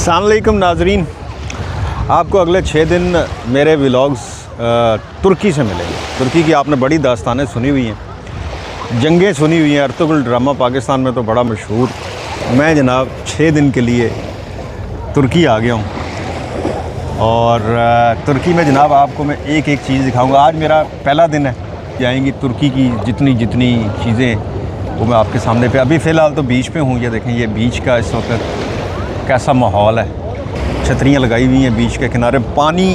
अस्सलाम वालेकुम नाजरीन, आपको अगले 6 दिन मेरे व्लॉग्स तुर्की से मिलेंगे। तुर्की की आपने बड़ी दास्तानें सुनी हुई हैं, जंगें सुनी हुई हैं। अर्तुगरुल ड्रामा पाकिस्तान में तो बड़ा मशहूर। मैं जनाब 6 दिन के लिए तुर्की आ गया हूँ और तुर्की में जनाब आपको मैं एक एक चीज़ दिखाऊंगा। आज मेरा पहला दिन है। जाएंगी तुर्की की जितनी चीज़ें वो मैं आपके सामने पे। अभी फ़िलहाल तो बीच पे हूँ। ये देखें, ये बीच का इस वक्त कैसा माहौल है। छतरियाँ लगाई हुई हैं बीच के किनारे। पानी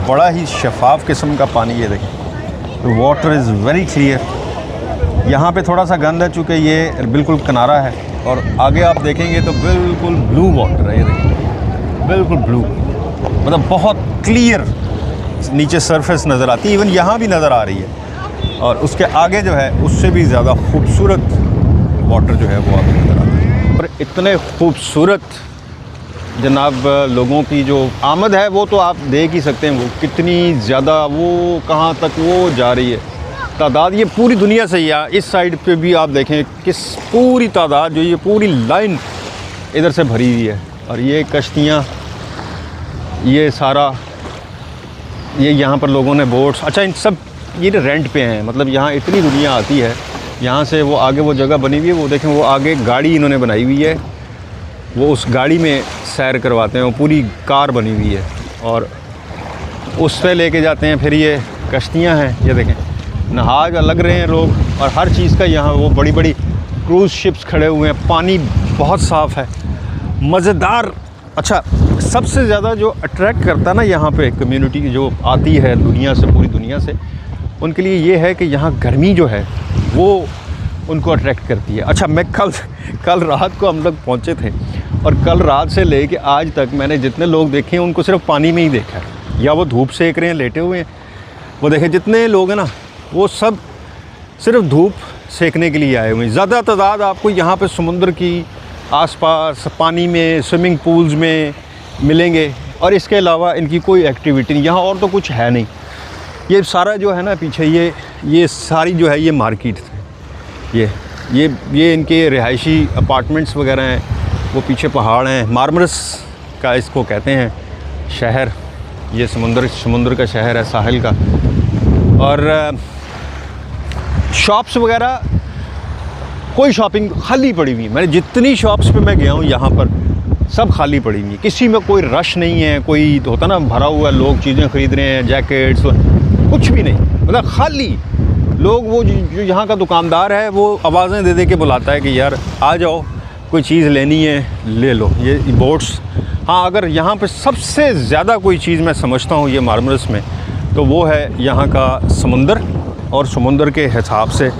बड़ा ही शफाफ किस्म का पानी। ये देखें, वाटर इज़ वेरी क्लियर। यहाँ पे थोड़ा सा गंद है चूँकि ये बिल्कुल किनारा है, और आगे आप देखेंगे तो बिल्कुल ब्लू वाटर है। ये देखें, बिल्कुल ब्लू, मतलब बहुत क्लियर नीचे सरफेस नज़र आती है। इवन यहाँ भी नज़र आ रही है, और उसके आगे जो है उससे भी ज़्यादा खूबसूरत वाटर जो है वो आगे नज़र आता है। और इतने खूबसूरत जनाब लोगों की जो आमद है वो तो आप देख ही सकते हैं। वो कितनी ज़्यादा, वो कहाँ तक वो जा रही है तादाद। ये पूरी दुनिया से ही। इस साइड पे भी आप देखें किस पूरी तादाद जो ये पूरी लाइन इधर से भरी हुई है। और ये कश्तियाँ, ये सारा, ये यहाँ पर लोगों ने बोट्स, अच्छा इन सब ये रेंट पे हैं। मतलब यहाँ इतनी दुनिया आती है। यहाँ से वो आगे वो जगह बनी हुई है, वो देखें, वो आगे गाड़ी इन्होंने बनाई हुई है। वो उस गाड़ी में सैर करवाते हैं। वो पूरी कार बनी हुई है और उस पे लेके जाते हैं। फिर ये कश्तियाँ हैं, ये देखें, नहा लग रहे हैं लोग। और हर चीज़ का यहाँ वो बड़ी बड़ी क्रूज़ शिप्स खड़े हुए हैं। पानी बहुत साफ़ है, मज़ेदार। अच्छा, सबसे ज़्यादा जो अट्रैक्ट करता है ना यहाँ पे कम्युनिटी जो आती है दुनिया से, पूरी दुनिया से, उनके लिए ये है कि यहाँ गर्मी जो है वो उनको अट्रैक्ट करती है। अच्छा, मैं कल रात को हम लोग पहुँचे थे, और कल रात से लेके आज तक मैंने जितने लोग देखे हैं उनको सिर्फ पानी में ही देखा है, या वो धूप सेक रहे हैं, लेटे हुए हैं। वो देखें, जितने लोग हैं ना वो सब सिर्फ धूप सेकने के लिए आए हुए हैं। ज़्यादा तादाद आपको यहाँ पे समुद्र की आसपास पानी में, स्विमिंग पूल्स में मिलेंगे, और इसके अलावा इनकी कोई एक्टिविटी नहीं यहाँ, और तो कुछ है नहीं। ये सारा जो है ना पीछे, ये सारी जो है ये मार्केट है। ये इनके रिहायशी अपार्टमेंट्स वगैरह हैं। वो पीछे पहाड़ हैं। मार्मरस का इसको कहते हैं शहर। ये समुंदर का शहर है, साहिल का। और शॉप्स वगैरह, कोई शॉपिंग खाली पड़ी हुई है। मैंने जितनी शॉप्स पे मैं गया हूँ यहाँ पर सब खाली पड़ी हुई है। किसी में कोई रश नहीं है। कोई होता ना भरा हुआ, लोग चीज़ें ख़रीद रहे हैं, जैकेट्स, कुछ भी नहीं, मतलब खाली लोग। वो जो यहाँ का दुकानदार है वो आवाज़ें दे के बुलाता है कि यार आ जाओ, कोई चीज़ लेनी है ले लो। ये बोट्स, हाँ, अगर यहाँ पे सबसे ज़्यादा कोई चीज़ मैं समझता हूँ ये मार्मरस में, तो वो है यहाँ का समुंदर। और समुंदर के हिसाब से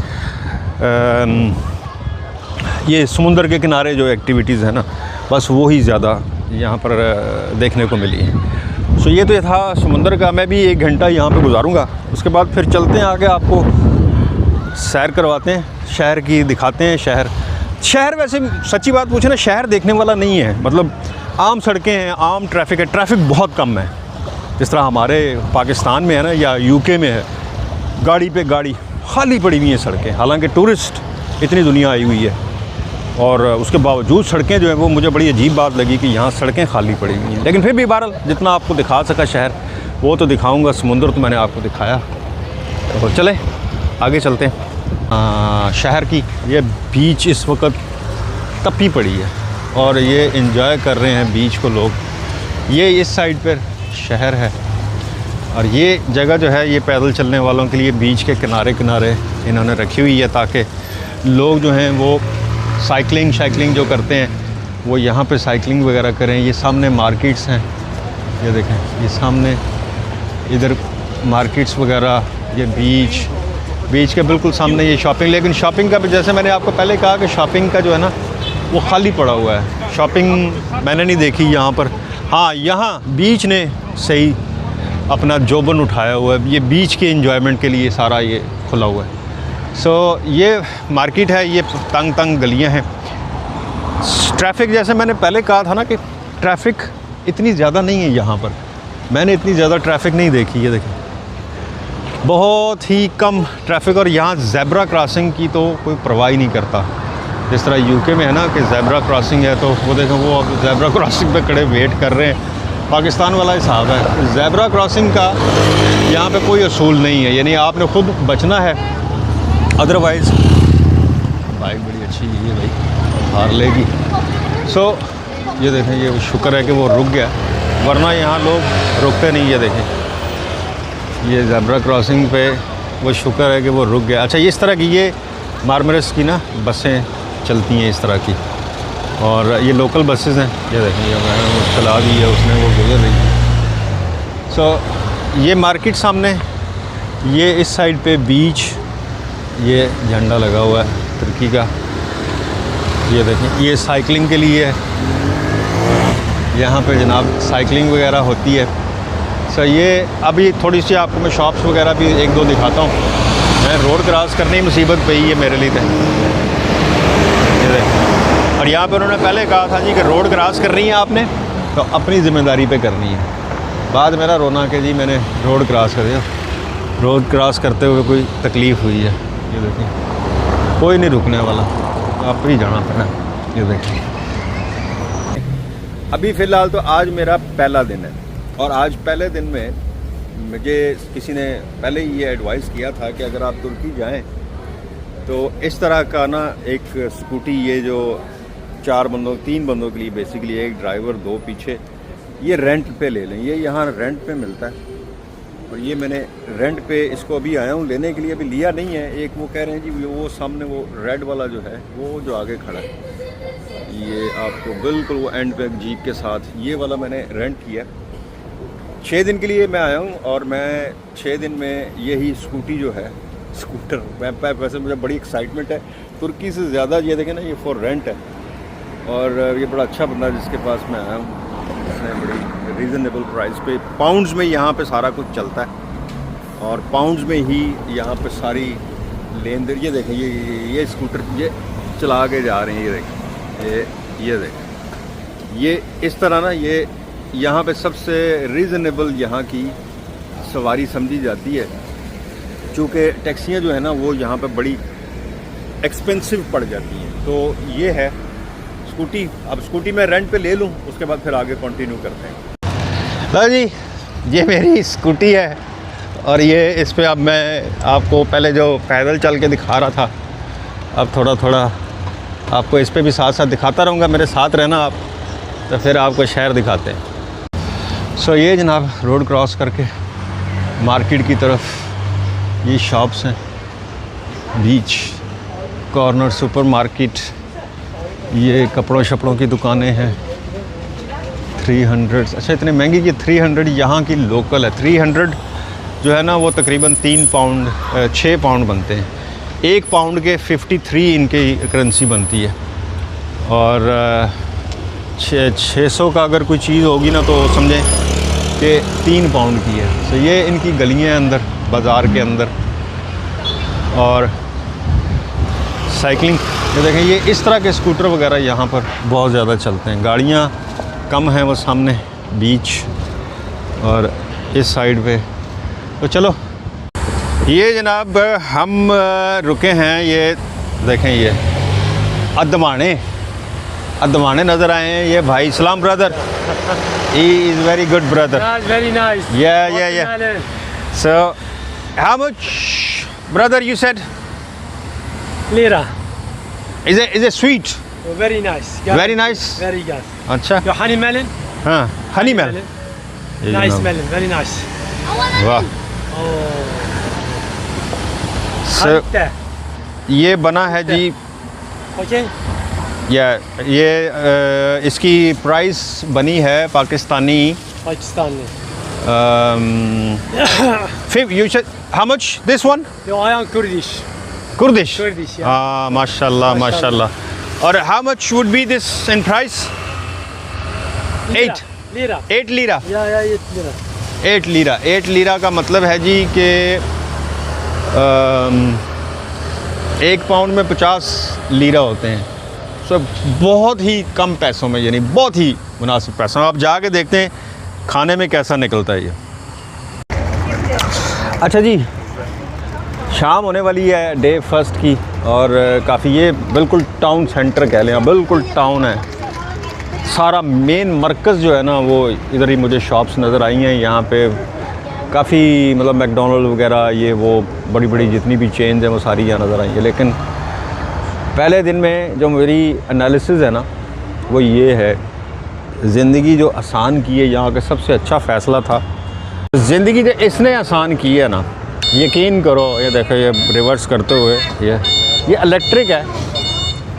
ये समुंदर के किनारे जो एक्टिविटीज़ है ना, बस वो ही ज़्यादा यहाँ पर देखने को मिली है। सो ये तो था समुंदर का। मैं भी 1 घंटा यहाँ पे गुजारूँगा, उसके बाद फिर चलते हैं आगे, आपको सैर करवाते हैं, शहर की दिखाते हैं। शहर वैसे सच्ची बात पूछे ना, शहर देखने वाला नहीं है। मतलब आम सड़कें हैं, आम ट्रैफिक है, ट्रैफिक बहुत कम है। जिस तरह हमारे पाकिस्तान में है ना, या यूके में है, गाड़ी पे गाड़ी खाली पड़ी हुई हैं सड़कें। हालांकि टूरिस्ट इतनी दुनिया आई हुई है, और उसके बावजूद सड़कें जो हैं वो, मुझे बड़ी अजीब बात लगी कि यहाँ सड़कें खाली पड़ी हुई हैं। लेकिन फिर भी बहरहाल जितना आपको दिखा सका शहर वो तो दिखाऊंगा। समुंदर तो मैंने आपको दिखाया, तो चले आगे चलते हैं। शहर की ये बीच इस वक्त तपी पड़ी है, और ये एंजॉय कर रहे हैं बीच को लोग। ये इस साइड पर शहर है, और ये जगह जो है ये पैदल चलने वालों के लिए बीच के किनारे इन्होंने रखी हुई है, ताकि लोग जो हैं वो साइकिलिंग जो करते हैं वो यहाँ पे साइकिलिंग वगैरह करें। ये सामने मार्केट्स हैं, ये देखें, ये सामने इधर मार्केट्स वगैरह, ये बीच के बिल्कुल सामने ये शॉपिंग। लेकिन शॉपिंग का भी, जैसे मैंने आपको पहले कहा कि शॉपिंग का जो है ना वो खाली पड़ा हुआ है। शॉपिंग मैंने नहीं देखी यहाँ पर। हाँ, यहाँ बीच ने सही अपना जोबन उठाया हुआ है। ये बीच के एंजॉयमेंट के लिए सारा ये खुला हुआ है। सो ये मार्केट है, ये तंग गलियां हैं। ट्रैफिक, जैसे मैंने पहले कहा था ना कि ट्रैफिक इतनी ज़्यादा नहीं है यहाँ पर। मैंने इतनी ज़्यादा ट्रैफिक नहीं देखी। ये देखें, बहुत ही कम ट्रैफिक। और यहाँ ज़ेब्रा क्रॉसिंग की तो कोई परवाह ही नहीं करता। जिस तरह यूके में है ना कि ज़ेब्रा क्रॉसिंग है, तो वो देखें वो अब ज़ेब्रा क्रॉसिंग पे खड़े वेट कर रहे हैं। पाकिस्तान वाला हिसाब है, ज़ेब्रा क्रॉसिंग का यहाँ पे कोई असूल नहीं है, यानी आपने ख़ुद बचना है, अदरवाइज़ बाइक बड़ी अच्छी है भाई, हार लेगी। सो ये देखें, ये शुक्र है कि वो रुक गया, वरना यहाँ लोग रुकते नहीं। ये देखें ये ज़ेब्रा क्रॉसिंग पे वो शुक्र है कि वो रुक गया। अच्छा, इस तरह की ये मार्मरस की ना बसें चलती हैं इस तरह की, और ये लोकल बसेस हैं। ये देखें ये मैंने चला दी है उसने, वो गुजर रही है। सो ये मार्केट सामने, ये इस साइड पे बीच, ये झंडा लगा हुआ है तुर्की का। ये देखें ये साइकिलिंग के लिए है, यहाँ पे जनाब साइकिलिंग वगैरह होती है। सो ये अभी थोड़ी सी आपको मैं शॉप्स वगैरह भी एक दो दिखाता हूँ। मैं रोड क्रॉस करने की मुसीबत पे ही है मेरे लिए। ये देखें, और यहाँ पे उन्होंने पहले कहा था जी कि रोड क्रॉस कर रही हैं आपने तो अपनी ज़िम्मेदारी पे करनी है। बाद मेरा रोना कि जी मैंने रोड क्रॉस कर दिया, रोड क्रॉस करते हुए कोई तकलीफ़ हुई है। ये देखें कोई नहीं रुकने वाला, आप ही जाना पड़ा। ये देखें अभी फ़िलहाल तो आज मेरा पहला दिन है, और आज पहले दिन में मुझे किसी ने पहले ही ये एडवाइस किया था कि अगर आप तुर्की जाएं तो इस तरह का ना एक स्कूटी, ये जो 3 बंदों के लिए बेसिकली, एक ड्राइवर 2 पीछे, ये रेंट पे ले लें। ये यहाँ रेंट पे मिलता है, और ये मैंने रेंट पे इसको अभी आया हूँ लेने के लिए। अभी लिया नहीं है। एक वो कह रहे हैं जी वो सामने वो रेड वाला जो है, वो जो आगे खड़ा है, ये आपको बिल्कुल वो एंड पे जीप के साथ, ये वाला मैंने रेंट किया। 6 दिन के लिए मैं आया हूँ, और मैं 6 दिन में यही स्कूटी जो है, स्कूटर, मैं वैसे मुझे बड़ी एक्साइटमेंट है तुर्की से ज़्यादा। ये देखें ना, ये फॉर रेंट है, और ये बड़ा अच्छा बंदा जिसके पास मैं आया हूँ, उसने बड़ी रीज़नेबल प्राइस पे, पाउंड्स में यहाँ पे सारा कुछ चलता है, और पाउंड्स में ही यहाँ पे सारी लेन देन। ये देखें ये स्कूटर ये चला के जा रहे हैं। ये देखें ये देखें ये इस तरह ना, ये यहाँ पे सबसे रीज़नेबल यहाँ की सवारी समझी जाती है, चूँकि टैक्सियाँ जो है ना वो यहाँ पे बड़ी एक्सपेंसिव पड़ जाती हैं। तो ये है स्कूटी। अब स्कूटी मैं रेंट पे ले लूँ, उसके बाद फिर आगे कंटिन्यू करते हैं। लो जी, ये मेरी स्कूटी है, और ये इस पे अब मैं आपको पहले जो पैदल चल के दिखा रहा था, अब थोड़ा थोड़ा आपको इस पे भी साथ साथ दिखाता रहूँगा। मेरे साथ रहना आप, तो फिर आपको शहर दिखाते हैं। सो ये जनाब रोड क्रॉस करके मार्केट की तरफ ये शॉप्स हैं, बीच कॉर्नर सुपर मार्केट, ये कपड़ों शपड़ों की दुकानें हैं। 300, अच्छा इतने महंगी कि 300 यहाँ की लोकल है। 300 जो है ना वो तकरीबन 6 पाउंड बनते हैं। 1 पाउंड के 53 इनकी करेंसी बनती है, और 600 का अगर कोई चीज़ होगी ना तो समझें कि 3 पाउंड की है। तो ये इनकी गलियाँ अंदर बाज़ार के अंदर, और साइकिलिंग। ये देखें ये इस तरह के स्कूटर वगैरह यहाँ पर बहुत ज़्यादा चलते हैं। गाड़ियाँ कम हैं, वो सामने बीच और इस साइड पे। तो चलो ये जनाब हम रुके हैं, ये देखें ये अदमाने नज़र आए हैं। ये भाई सलाम brother, he is very good brother. Very nice. Yeah. So how much brother you said? Lira. Is it sweet? Oh, very nice. Very nice. Very good. अच्छा Your honey melon? हाँ, honey melon. Nice melon. Very nice. वाह। Oh. So ये बना है जी, Okay. ये इसकी price बनी है Pakistani Pakistani. You said how much this one? No, I am Kurdish. Kurdish. Kurdish, yeah. हाँ माशाल्लाह माशाल्लाह। और how much would be this in price? Lira. 8 Lira. 8 lira. Yeah, 8 lira. 8 lira. 8 lira का मतलब है जी कि 1 पाउंड में 50 लीरा होते हैं। सो बहुत ही कम पैसों में, यानी बहुत ही मुनासिब पैसों में। आप जाके देखते हैं खाने में कैसा निकलता है ये। अच्छा जी, शाम होने वाली है डे फर्स्ट की, और काफ़ी ये बिल्कुल टाउन सेंटर कह लें, बिल्कुल टाउन है। सारा मेन मरकज़ जो है ना वो इधर ही मुझे शॉप्स नज़र आई हैं। यहाँ पे काफ़ी मतलब मैकडोनल्ड वगैरह ये वो बड़ी बड़ी जितनी भी चेन्स हैं वो सारी यहाँ नज़र आई हैं। लेकिन पहले दिन में जो मेरी एनालिसिस है ना वो ये है, ज़िंदगी जो आसान की है यहाँ का सबसे अच्छा फ़ैसला था। ज़िंदगी जो इसने आसान की है ना, यकीन करो, ये देखो ये रिवर्स करते हुए ये इलेक्ट्रिक है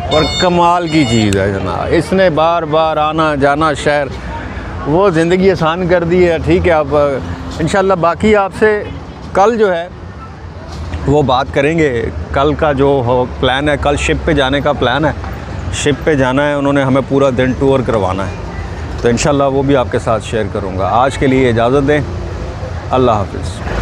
और कमाल की चीज़ है जनाब। इसने बार बार आना जाना शहर, वो ज़िंदगी आसान कर दी है। ठीक है, अब इंशाल्लाह बाकी आपसे कल जो है वो बात करेंगे। कल का जो हो प्लान है, कल शिप पे जाने का प्लान है, शिप पे जाना है, उन्होंने हमें पूरा दिन टूर करवाना है, तो इंशाल्लाह वो भी आपके साथ शेयर करूँगा। आज के लिए इजाज़त दें, अल्लाह हाफ़िज़।